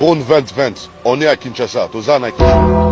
Bon 2020, on est à Kinshasa, Tozana à Kinshasa.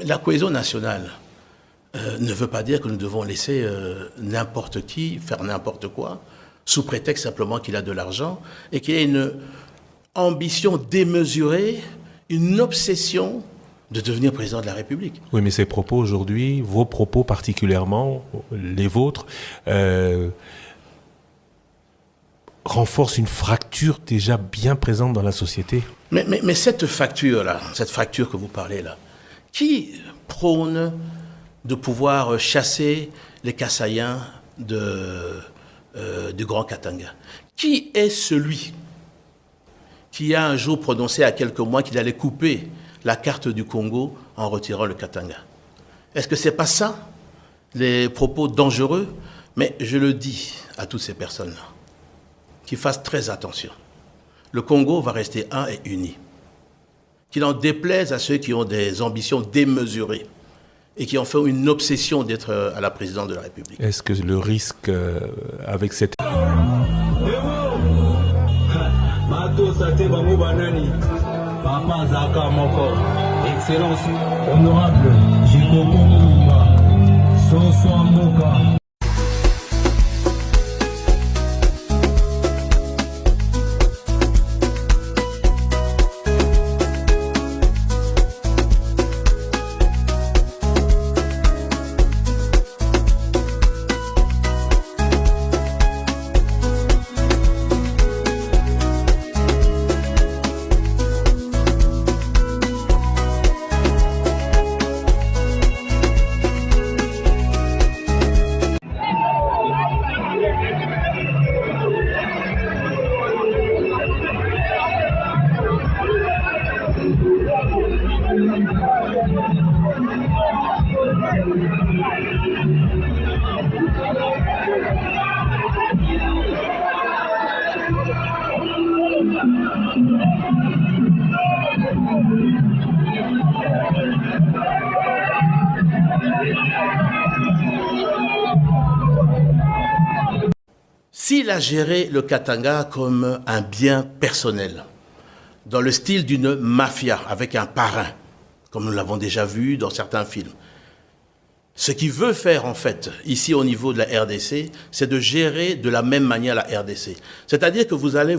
La cohésion nationale ne veut pas dire que nous devons laisser n'importe qui faire n'importe quoi, sous prétexte simplement qu'il a de l'argent et qu'il a une ambition démesurée, une obsession de devenir président de la République. Oui, mais ces propos aujourd'hui, vos propos particulièrement, les vôtres, renforcent une fracture déjà bien présente dans la société. Mais cette fracture-là, cette fracture que vous parlez là, qui prône de pouvoir chasser les Kassaïens du Grand Katanga? Qui est celui qui a un jour prononcé à quelques mois qu'il allait couper la carte du Congo en retirant le Katanga? Est-ce que ce n'est pas ça, les propos dangereux? Mais je le dis à toutes ces personnes-là, qu'ils fassent très attention. Le Congo va rester un et uni. Qu'il en déplaise à ceux qui ont des ambitions démesurées et qui en font une obsession d'être à la présidence de la République. Est-ce que le risque avec cette... Excellence, honorable, Jikoko Moumba, Soso Mboka. S'il a géré le Katanga comme un bien personnel, dans le style d'une mafia, avec un parrain, comme nous l'avons déjà vu dans certains films, ce qu'il veut faire en fait, ici au niveau de la RDC, c'est de gérer de la même manière la RDC. C'est-à-dire que vous allez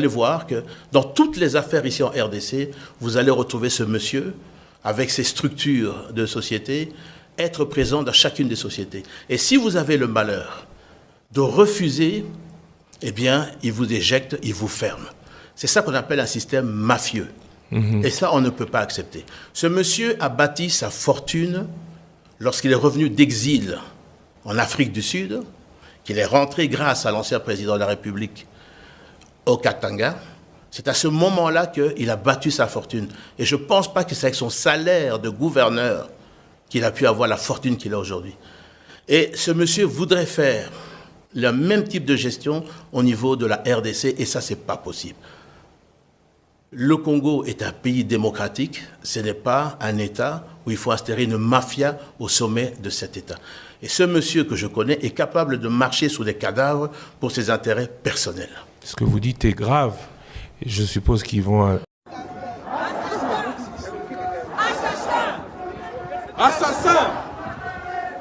voir que dans toutes les affaires ici en RDC, vous allez retrouver ce monsieur, avec ses structures de société, être présent dans chacune des sociétés. Et si vous avez le malheur de refuser, eh bien, il vous éjecte, il vous ferme. C'est ça qu'on appelle un système mafieux. Et ça, on ne peut pas accepter. Ce monsieur a bâti sa fortune lorsqu'il est revenu d'exil en Afrique du Sud, qu'il est rentré grâce à l'ancien président de la République au Katanga. C'est à ce moment-là qu'il a battu sa fortune. Et je ne pense pas que c'est avec son salaire de gouverneur qu'il a pu avoir la fortune qu'il a aujourd'hui. Et ce monsieur voudrait faire le même type de gestion au niveau de la RDC, et ça, ce n'est pas possible. Le Congo est un pays démocratique, ce n'est pas un État où il faut instaurer une mafia au sommet de cet État. Et ce monsieur que je connais est capable de marcher sous des cadavres pour ses intérêts personnels. Ce que vous dites est grave. Je suppose qu'ils vont... Assassin!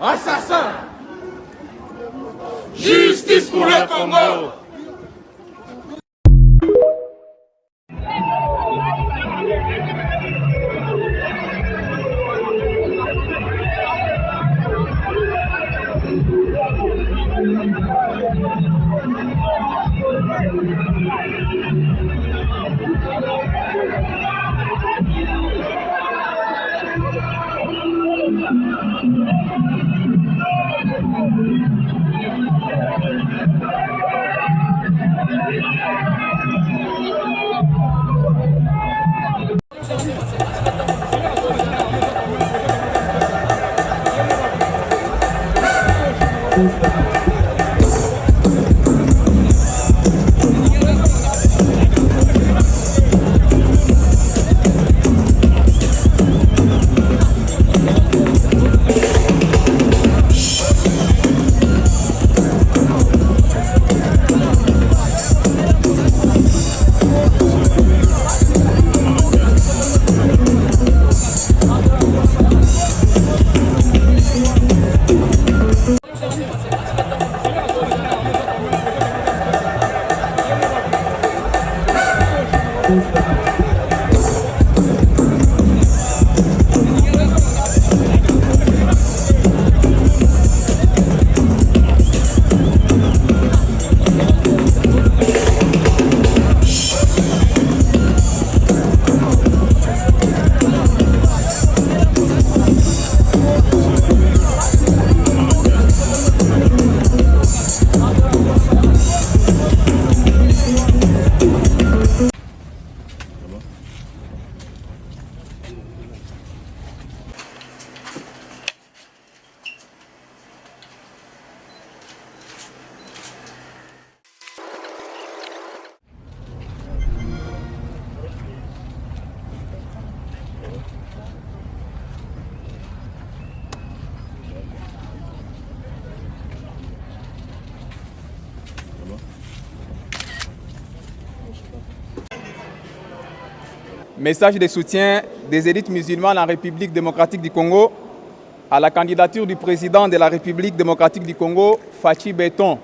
Assassin! Justice pour le Congo! Message de soutien des élites musulmanes en République démocratique du Congo à la candidature du président de la République démocratique du Congo, Fachi Beton,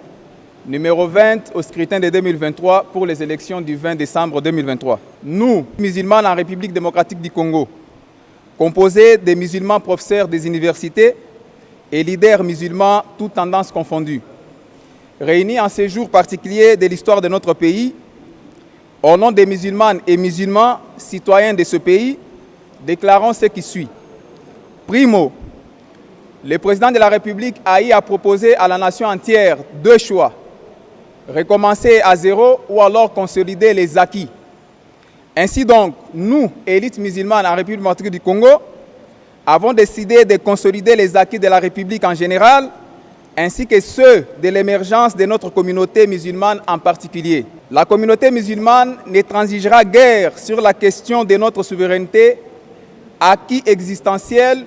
numéro 20 au scrutin de 2023 pour les élections du 20 décembre 2023. Nous, musulmans en République démocratique du Congo, composés des musulmans professeurs des universités et leaders musulmans, toutes tendances confondues, réunis en ce jour particulier de l'histoire de notre pays, au nom des musulmanes et musulmans, citoyens de ce pays, déclarons ce qui suit. Primo, le président de la République a proposé à la nation entière deux choix. Recommencer à zéro ou alors consolider les acquis. Ainsi donc, nous, élites musulmanes en République démocratique du Congo, avons décidé de consolider les acquis de la République en général, ainsi que ceux de l'émergence de notre communauté musulmane en particulier. La communauté musulmane ne transigera guère sur la question de notre souveraineté, acquis existentiel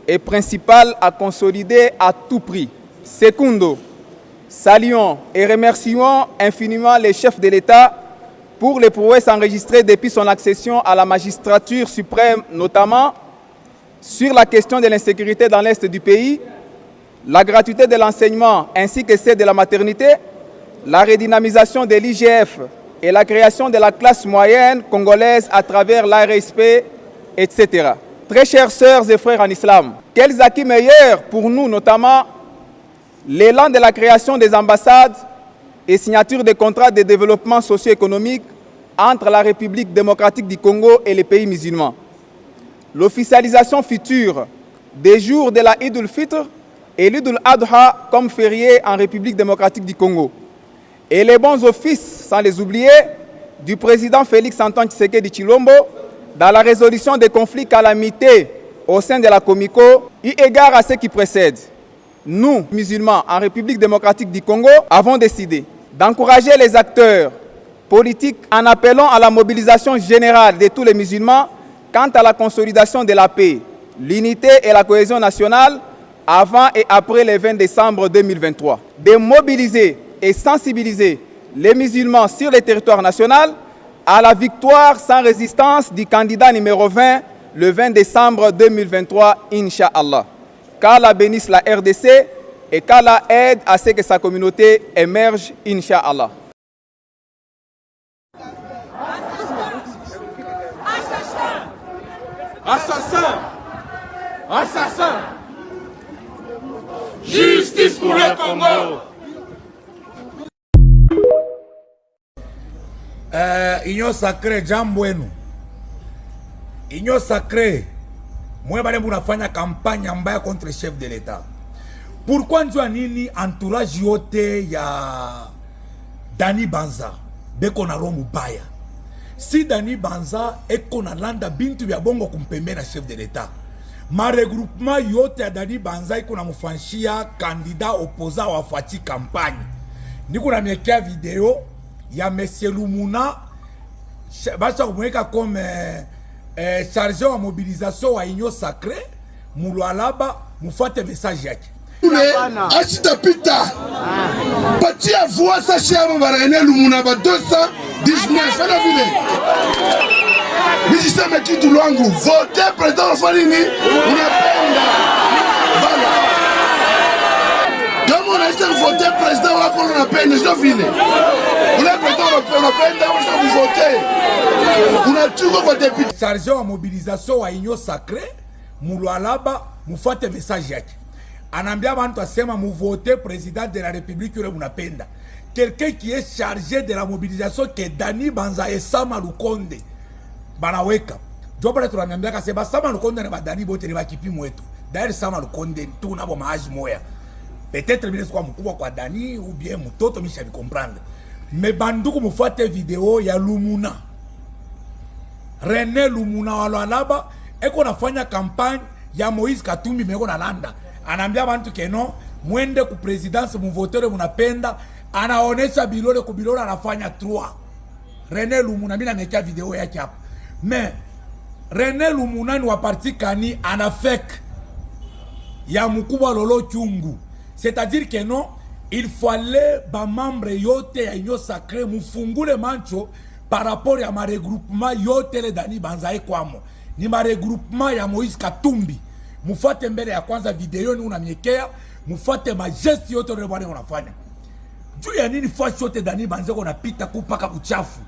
et principal à consolider à tout prix. Secundo, saluons et remercions infiniment les chefs de l'État pour les prouesses enregistrées depuis son accession à la magistrature suprême, notamment sur la question de l'insécurité dans l'Est du pays, la gratuité de l'enseignement ainsi que celle de la maternité, la redynamisation de l'IGF et la création de la classe moyenne congolaise à travers l'ARSP, etc. Très chères sœurs et frères en islam, quels acquis meilleurs pour nous, notamment l'élan de la création des ambassades et signature des contrats de développement socio-économique entre la République démocratique du Congo et les pays musulmans. L'officialisation future des jours de la Eid al-Fitr et l'Eid al-Adha comme férié en République démocratique du Congo. Et les bons offices, sans les oublier, du président Félix Antoine Tshisekedi Tshilombo dans la résolution des conflits calamités au sein de la Comico, eu égard à ce qui précède. Nous, musulmans en République démocratique du Congo, avons décidé d'encourager les acteurs politiques en appelant à la mobilisation générale de tous les musulmans quant à la consolidation de la paix, l'unité et la cohésion nationale avant et après le 20 décembre 2023. De mobiliser et sensibiliser les musulmans sur le territoire national à la victoire sans résistance du candidat numéro 20 le 20 décembre 2023, Inch'Allah. Qu'Allah bénisse la RDC et qu'Allah aide à ce que sa communauté émerge, Inch'Allah. Assassin! Assassin! Justice pour le Congo! Union sacrée jambo wenu. Union sacrée mwe bale munafanya kampanya mbaya contre le chef de l'État. Pourquoi njua nini entourage yote ya Dani Banza beko na romu baya? Si Dani Banza eko na landa bintu ya bongo kumpembe na chef de l'État, maregroupement yote ya Dani Banza iko na mfanshia kandida opoza wa Fachi kampanye. Niko na miekea video ya Monsieur Lumuna basa kumweka comme chargé wa mobilisation wa Union Sacrée Mulwalaba, mufate message yake. Achita pita patia voix sa chère René Lumuna ba 219 ana vile niseme kitu lwangu vote président Falini unapenda voilà kama unaisha vote président wako unapenda sio vile unapenda vote unachuka kwa député chargé wa mobilisation wa Union Sacrée Mulwalaba, mufate message yake. Anambia bantu asema mouvote président de la République yule munapenda. Quelqu'un qui est chargé de la mobilisation que Dani Banza et Sama Lukonde banaweka. Jobale tunaniambia kasema Sama Lukonde na Dani bote ni bakipi mwetu. D'ailleurs Sama Lukonde tu nabo maaji moya. Peut-être mimi kwa mkubwa kwa Dani ou bien mtoto misha bi comprendre. Mais banduku mufate video ya Lumuna. René Lumuna Walwalaba eko nafanya campagne ya Moïse Katumbi meko na landa. Anambia bantu keno mwende ku presidence muvotore munapenda, anaonesha bilole ku bilole anafanya 3. René Lumuna mimi namekia video yake hapa. Mais René Lumuna ni wa parti kani anafek ya mkubwa Lolo Chungu. C'est-à-dire que non, il fallait ba membre yote ya Union Sacrée mufungule mancho par rapport ya ma regroupement yote le Dani Banza kwamo. Ni ma regroupement ya Moïse Katumbi. Mufate mbele ya kwanza video ni unamiekea, mufate majesti yote ndio bwana unafanya. Juu ya nini fasi yote Dani Banza on pita kupaka uchafu.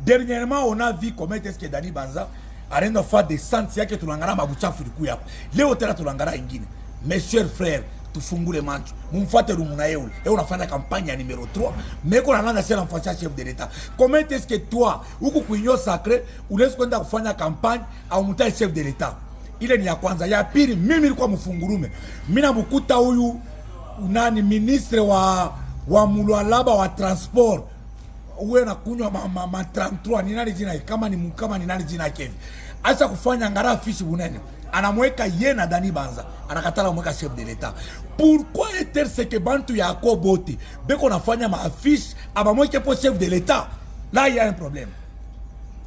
Dernièrement on a vu comment est-ce que Dani Banza arenda faire des sens yake tulangana mabuchafu liku yako. Leo tena tulangana ingine. Mes chers frères, tufungule mancho. Mumfate Lumuna yule. Et unafanya campagne ya numéro 3, mais qu'on a lancé l'enfant chef de l'État. Comment est-ce que toi, uko ku Union Sacrée, unaweza kwenda kufanya campagne au mtai chef de l'État? Ile ni ya kwanza. Ya pili, mimi nilikuwa mfungurume. Mimi namukuta huyu nani ministre wa Mulwalaba wa transport. Uwe na kunywa ma 33 ni nani jina kama ni nani jina yake. Acha kufanya ngara fishi bunene. Anamweka yena Dani Banza, anakatala mweka chef de l'État. Pourquoi est-ce que bantu ya Kobote beko nafanya ma affiche abamweke po chef de l'État? Là il y a un problème.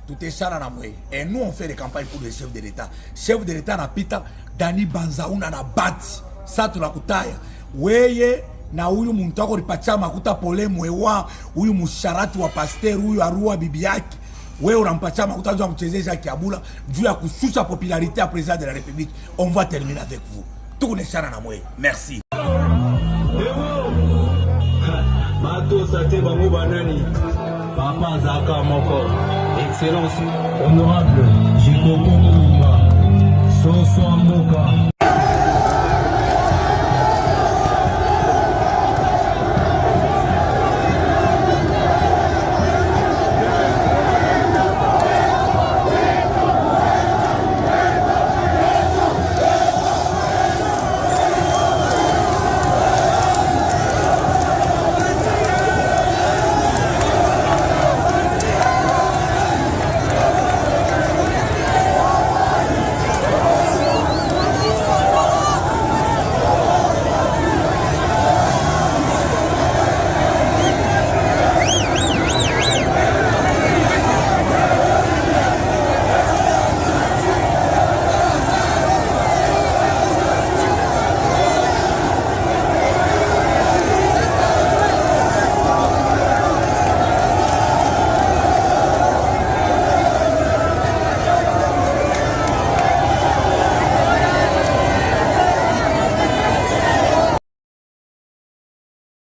Tout est chara na mwe. Et nous on fait des campagnes pour le chef de l'État. Chef de l'État na pita Dani Banza una na bati. Sa tunakutaya. Weye na huyu muntu wako ripacha makuta pole mwewa, huyu musharati wa pasteur, huyu arua bibi yake. Wewe unampacha makuta ndio mchezesha Kiabula juu ya kushusha popularité à président de la République. On va terminer avec vous. Tout ne chara na mwe. Merci. Mato sate bango banani. Papa Zaka Moko. Excellence honorable Jikoko Mumba. Soso Moka.